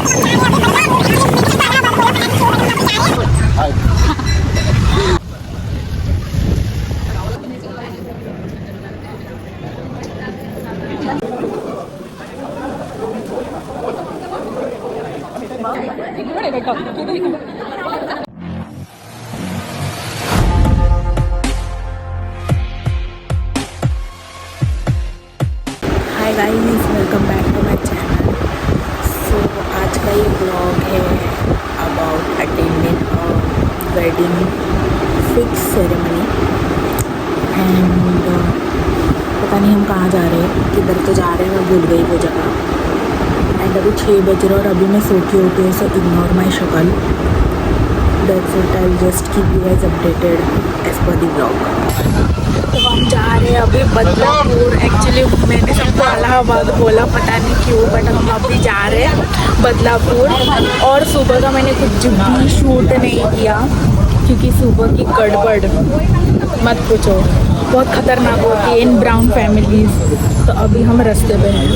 High guys, welcome back to my channel. So आज का ये ब्लॉग है about attending a wedding fix ceremony and पता नहीं हम कहाँ जा रहे हैं, किधर तो जा रहे हैं, मैं भूल गई वो जगह। एंड अभी 6 बज रहे और अभी मैं सो के उठी हूँ, सो इग्नोर माई शक्ल। That's it, I just keep you guys updated as per the blog. तो हम जा रहे हैं अभी बदलापुर। एक्चुअली मैंने सबको इलाहाबाद बोला, पता नहीं क्यों, बट हम अभी जा रहे हैं बदलापुर। और सुबह का मैंने कुछ भी शूट नहीं किया क्योंकि सुबह की गड़बड़ मत पूछो, बहुत ख़तरनाक होती है इन ब्राउन फैमिलीज़। तो अभी हम रास्ते पे हैं।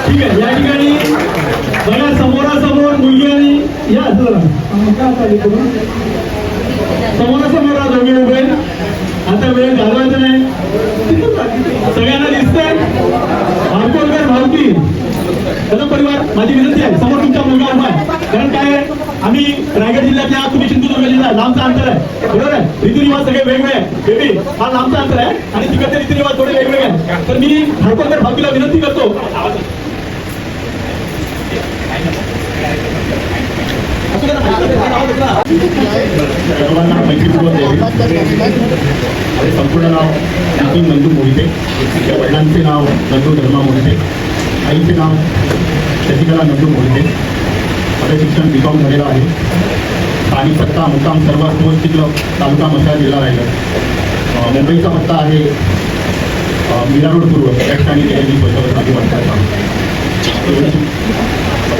ठीक आहे, या ठिकाणी बघा समोरासमोर मुलगी आणि या समोरासमोर दोघे उभे. आता वेळ घालवायचा नाही, सगळ्यांना दिसतंय. मार्कोलकर भावकी कदम परिवार, माझी विनंती आहे, समोर तुमचा मुलगा उभा आहे. कारण काय आहे, आम्ही रायगड जिल्ह्यातल्या, तुम्ही सिंधुदुर्ग जिल्हा, लांबचा अंतर आहे, बरोबर आहे. रीतिरिवाज सगळे वेगवेगळे आहे. बेबी हा लांबचा अंतर आहे आणि तिकडचे रीतिरिवाज थोडे वेगवेगळे आहेत. तर मी मार्कोलकर भावकीला विनंती करतो, सर्वांना मैत्रीपूर्वक संपूर्ण नाव यातून नंदू मोहिते, त्या वडिलांचे नाव नंदू धर्मा मोहिते, आईचे नाव शशिकला नंदू मोहिते. माझं शिक्षण B.Com झालेलं आहे. स्थानिक पत्ता मुक्काम सर्व शिकलो तालुका मसाला जिल्हा राहिला. मुंबईचा पत्ता आहे मीरा रोड पूर्व त्या ठिकाणी गेलेली माझी माझा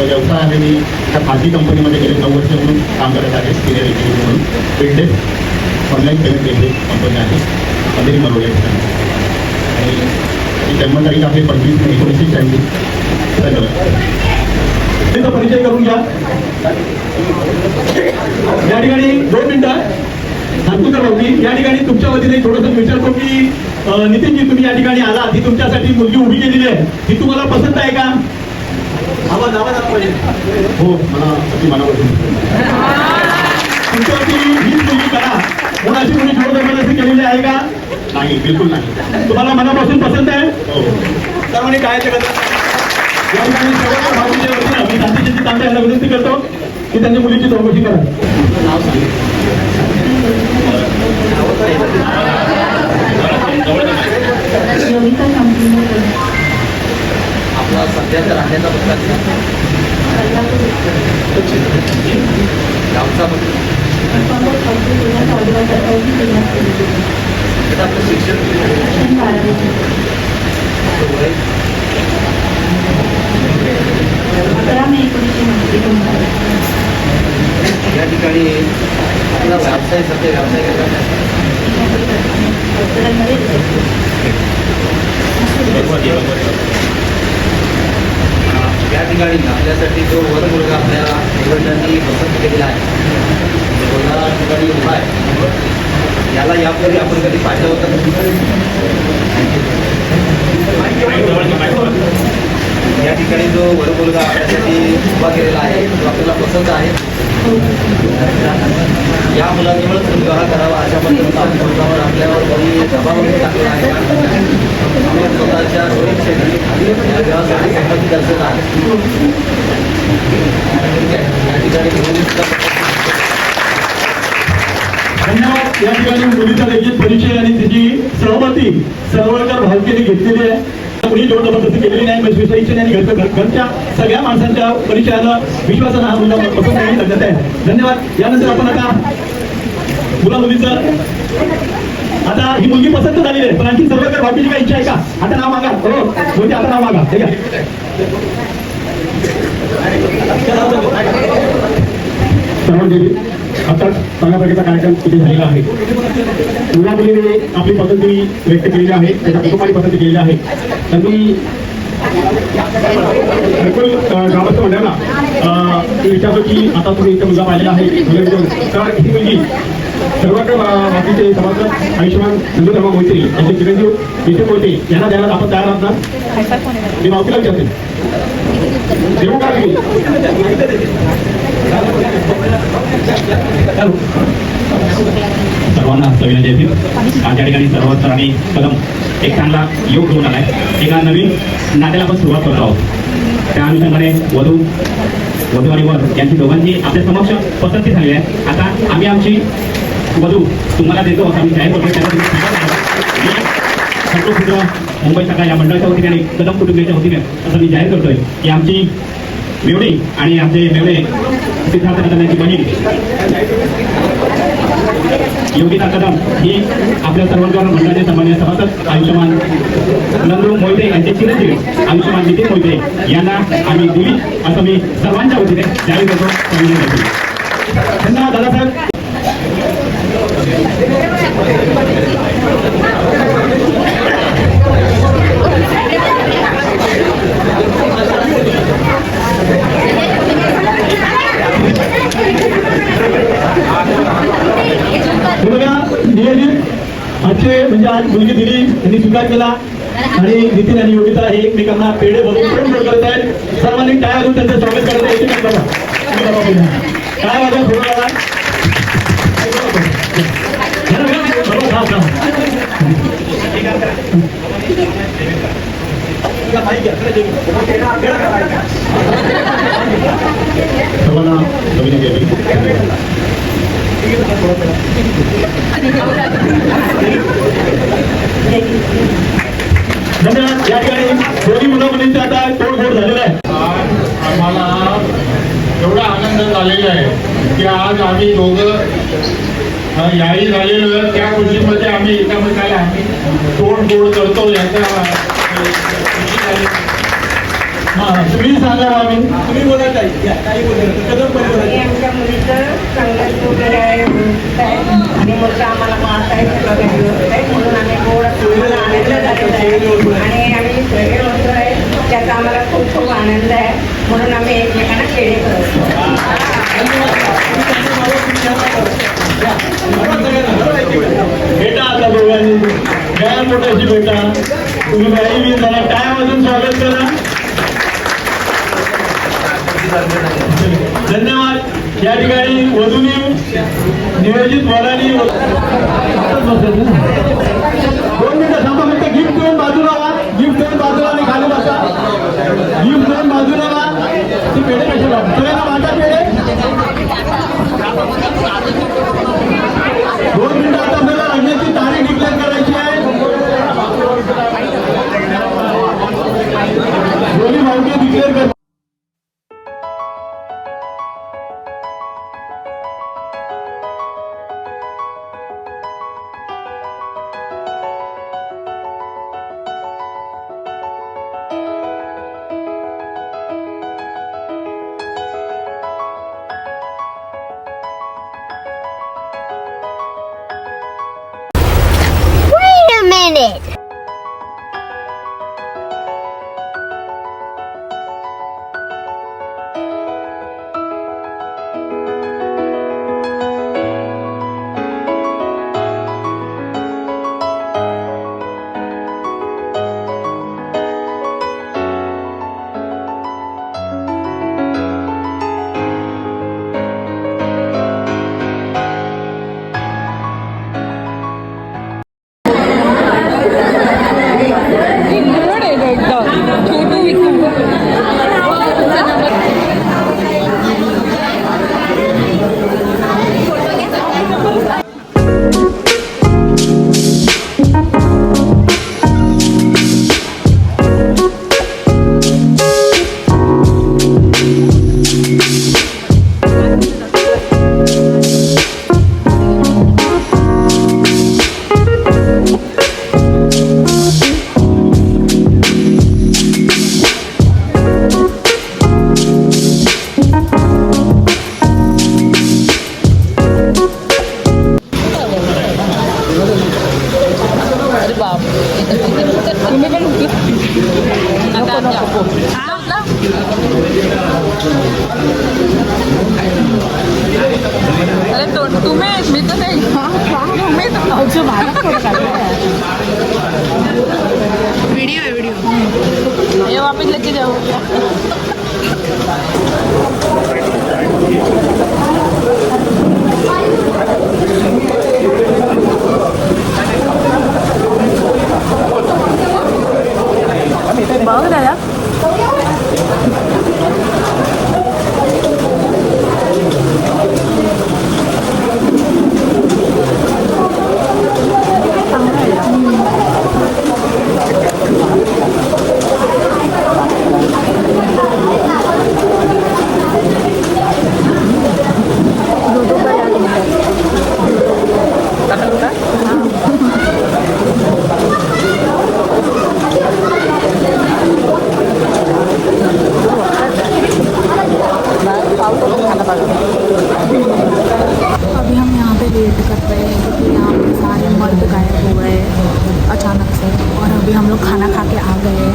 व्यवसाय आहे. मी त्या खाजगी कंपनीमध्ये गेले 9 वर्ष म्हणून काम करत आहे. सिनियर एक्झिक्युटिव्ह म्हणून फिल्डेस ऑनलाईन पेमेंट गेले कंपनी आहे अंधेरी मरोड या ठिकाणी. आणि जन्मतारीख आहे 25 मे 1986. धन्यवाद. त्याचा परिचय करून घ्या. या ठिकाणी 2 मिनिटं सांगतो तर भाऊजी, या ठिकाणी तुमच्या वतीने थोडंसं विचारतो की नितीनजी तुम्ही या ठिकाणी आला, ही तुमच्यासाठी मुलगी उभी केलेली आहे, ही तुम्हाला पसंत आहे का? आवाज आला पाहिजे. हो, मला अगदी मनापासून तुमच्यावरती हीच मुलगी करा कोणाची मुली जोर जबरदस्ती केलेली आहे का? नाही, बिलकुल नाही. तुम्हाला मनापासून पसंत आहे? हो. सर्वांनी काय ते करतात या ठिकाणी सर्व भाऊजीच्या वतीनं मी शांतीची तांबे यांना विनंती करतो की त्यांनी मुलीची चौकशी करा. नाव सांगा. आपला सध्याचा राहण्याचा पत्ता गावचा आपलं शिक्षण या ठिकाणी आपला व्यवसाय सध्या व्यवसाय या ठिकाणी आपल्यासाठी जो वर मुलगा आपल्याला निवडणारी पसंत केलेला आहे या ठिकाणी उभा आहे, याला यापूर्वी आपण कधी पाहिलं होतं. या ठिकाणी जो वर मुलगा आपल्यासाठी उभा केलेला आहे तो आपल्याला पसंत आहे. या मुलाजवळच विवाह करावा अशा पद्धतीचा मुलावर आपल्यावर कोणी दबाव टाकला आहे. आम्ही स्वतःच्या सुरक्षेने या विवाहासाठी संमती दर्शवत आहे. या ठिकाणी धन्यवाद. या ठिकाणी मुलीचा देखील परिचय आणि तिची सहमती सर्वकर भावकीने घेतलेली आहे. कुणी जोर जबरदस्ती केलेली नाही. इच्छेने आणि घरच्या सगळ्या माणसांच्या परिचयाला विश्वासानं हा मुलगा पसंत नाही लग्नात आहे. धन्यवाद. यानंतर आपण आता मुला मुलीचं आता ही मुलगी पसंत झालेली आहे, पण आणखी सर्वकर भावकीची काही इच्छा आहे का? आता नाव मागा. हो म्हणजे आता नाव मागा. ठीक आहे. आता चांगल्या प्रकारचा कार्यक्रम तिथे झालेला आहे. मुला मुलीने आपली पसंती व्यक्त केलेली आहे, त्याच्या कुटुंबाची पसंती केलेली आहे. त्यांनी बिलकुल गावाचं मंडळाला विचारतो की आता तुम्ही इथे मुलगा पाहिलेला आहे, तर ही मुलगी सर्वत्र बाकीचे सभासद आयुष्यमान नंदू धर्मा मोहिते यांचे चिरंजीव नितीन मोहिते यांना द्यायला आपण तयार आहात ना? मी मावतीला विचारते देऊ का तुम्ही? सर्वांना विनंती येतील. आमच्या ठिकाणी सर्वत्र आणि कदम एक चांगला योग घेऊन आलाय. एका नवीन नात्याला आपण सुरुवात करतो आहोत. त्या अनुषंगाने वधू आणि वर यांची दोघांची आपल्या समक्ष पसंती झाली आहे. आता आम्ही आमची वधू तुम्हाला देतो असं आम्ही जाहीर करतो. संतोष मुंबई सकाळ या मंडळाच्या वतीने आणि कदम कुटुंबियाच्या वतीने असं मी जाहीर करतोय की आमची मेवडी आणि आमचे मेवडे सिद्धार्थ कदम यांची बहीण योगिता कदम ही आपल्या सर्वांच्या मंडळाचे सन्माननीय सभासद आयुष्यमान नंदू मोहिते यांचे चिरंजीव आयुष्यमान नितीन मोहिते यांना आम्ही दिली असं मी सर्वांच्या वतीने जाहीर करतो. धन्यवाद दादासाहेब. आजचे म्हणजे आज मुलगी दिली यांनी स्वीकार केला आणि नितीन आणि योगिता हे एकमेकांना पेढे बनवून करत आहेत. सर्वांनी टाळ्या घेऊन त्यांचं स्वागत करत आहे. काय वाजवा थोडं सर्वांना नवीन गेली धन्यवाद. या ठिकाणी दोन्ही मुलं मुलींचे आता तोडफोड झालेलं आहे. आम्हाला एवढा आनंद झालेला आहे की आज आम्ही दोघं याही झालेलो आहे. त्या खुशीमध्ये आम्ही एकामेकाला आम्ही तोडफोड करतो याचा खुशी झाली. तुम्ही सांगा आम्ही तुम्ही बोला काही कदम आणि आमच्या मुलीचं संघर्ष वगैरे आहे आणि मोठं आम्हाला मास आहे सगळं काही व्यवस्थित आहे म्हणून आम्ही थोडं आनंद झालेला आहे आणि आम्ही सगळे होतो आहे त्याचा आम्हाला खूप खूप आनंद आहे म्हणून आम्ही एकमेकांना खेळे करतो. बेटा आता दोघांनी काय मोठ्याची बेटा तुम्ही काही मी जरा काय वाजून स्वागत करा. धन्यवाद. या ठिकाणी वधूंनी नियोजित वरांनी 2 मिनिटं थांबा. फक्त गिफ्ट देऊन बाजूला व्हा. गिफ्ट देऊन बाजूला आणि खाली बसा. गिफ्ट देऊन बाजूला व्हा. ती पेढे कशी लावा सगळ्यांना वाटा पेढे. 2 मिनिटं आता आपल्याला लग्नाची तारीख डिक्लेअर करायची आहे. दोन्ही भावके डिक्लेअर कर. Wait a minute! तुम्ही मी तर नाही मी तर व्हिडिओ आहे व्हिडिओ ये वापस लेके जाओ. बघ दादा अभी हम यहाँ पे वेट कर रहे हैं क्योंकि यहाँ पे सारे मर्द गायब हो गए अचानक से और अभी हम लोग खाना खा के आ गए हैं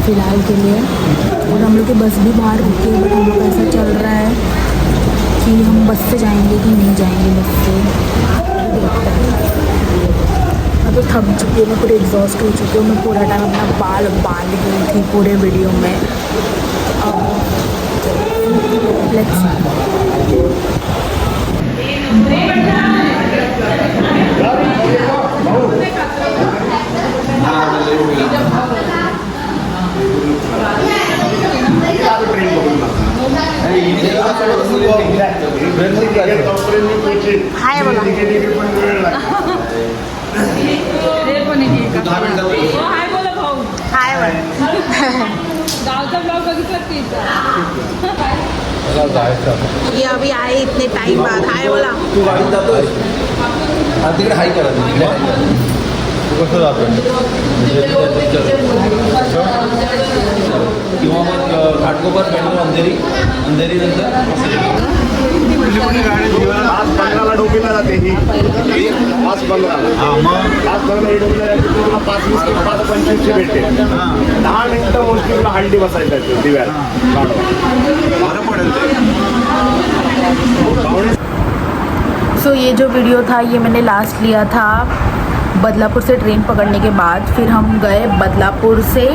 फ़िलहाल के लिए और हम लोग की बस भी बाहर रुकी है. बट हम लोग ऐसा चल रहा है कि हम बस से जाएंगे कि नहीं जाएंगे बस से देखते हैं. मैं तो थक चुकी हूँ, मैं पूरी एग्जॉस्ट हो चुकी हूँ. मैं पूरा टाइम अपना बाल बांध गई थी पूरे वीडियो में. लेट्स आणि हाय बोला ते पण एक 10 मिनिटात हाय बोला गावचा ब्लॉग बघितला की ये अभी आए इतने टाइम बाद हाय बोला तू गाडीत जातोय तिकडे हाय करा तिकडे हाय करा. तू कसं जातोय किंवा मग घाटकोपर मेट्रो अंधेरी नंतर आज 15ला डोकीला जाते ही आज 15ला मग आज 15ला ही डोकीला जाते तुला 5-25 भेटते 10 मिनिटं मोस्टली तुला हंडी बसायला येते दिव्याला बरं पडेल सो ये जो वीडियो था ये मैंने लास्ट लिया था बदलापुर से ट्रेन पकड़ने के बाद. फिर हम गए बदलापुर से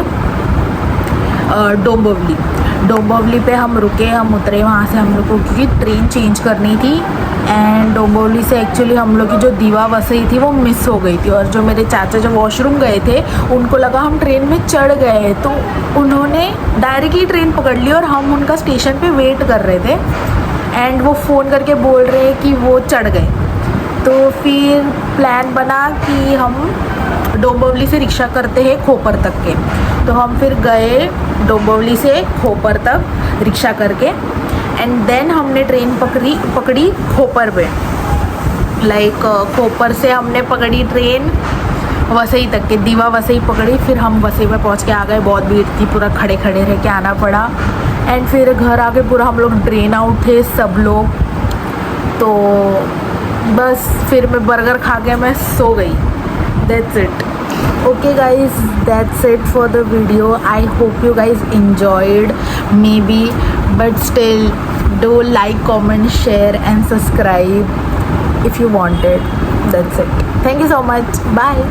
डोंबिवली पे हम रुके, हम उतरे वहाँ से हम लोग को क्योंकि ट्रेन चेंज करनी थी. एंड डोंबिवली से एक्चुअली हम लोग की जो दीवा वसई थी वो मिस हो गई थी. और जो मेरे चाचा जब वॉशरूम गए थे उनको लगा हम ट्रेन में चढ़ गए, तो उन्होंने डायरेक्टली ट्रेन पकड़ ली और हम उनका स्टेशन पे वेट कर रहे थे. एंड वो फ़ोन करके बोल रहे हैं कि वो चढ़ गए. तो फिर प्लान बना कि हम डोंबिवली से रिक्शा करते हैं खोपर तक के. तो हम फिर गए डोंबिवली से खोपर तक रिक्शा करके. एंड देन हमने ट्रेन पकड़ी खोपर पे. लाइक खोपर से हमने पकड़ी ट्रेन वसई तक के, दीवा वसई पकड़ी. फिर हम वसई पे पहुंच के आ गए, बहुत भीड़ थी, पूरा खड़े रह के आना पड़ा. एंड फिर घर आके पूरा हम लोग ड्रेन आउट थे सब लोग. तो बस फिर मैं बर्गर खा के मैं सो गई. That's it. Okay guys, that's it for the video. I hope you guys enjoyed maybe, but still do like, comment, share and subscribe if you wanted. That's it. Thank you so much. Bye.